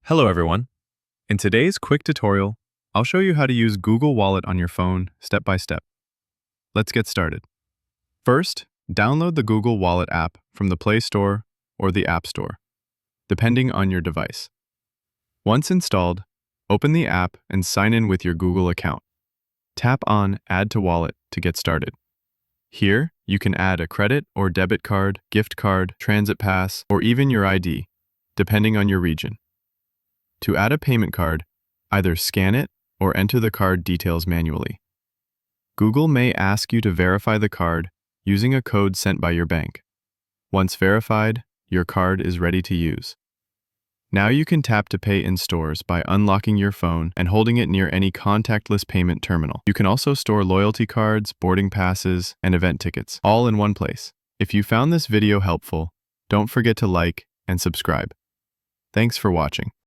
Hello everyone. In today's quick tutorial, I'll show you how to use Google Wallet on your phone step by step. Let's get started. First, download the Google Wallet app from the Play Store or the App Store, depending on your device. Once installed, open the app and sign in with your Google account. Tap on Add to Wallet to get started. Here, you can add a credit or debit card, gift card, transit pass, or even your ID, depending on your region. To add a payment card, either scan it or enter the card details manually. Google may ask you to verify the card using a code sent by your bank. Once verified, your card is ready to use. Now you can tap to pay in stores by unlocking your phone and holding it near any contactless payment terminal. You can also store loyalty cards, boarding passes, and event tickets, all in one place. If you found this video helpful, don't forget to like and subscribe. Thanks for watching.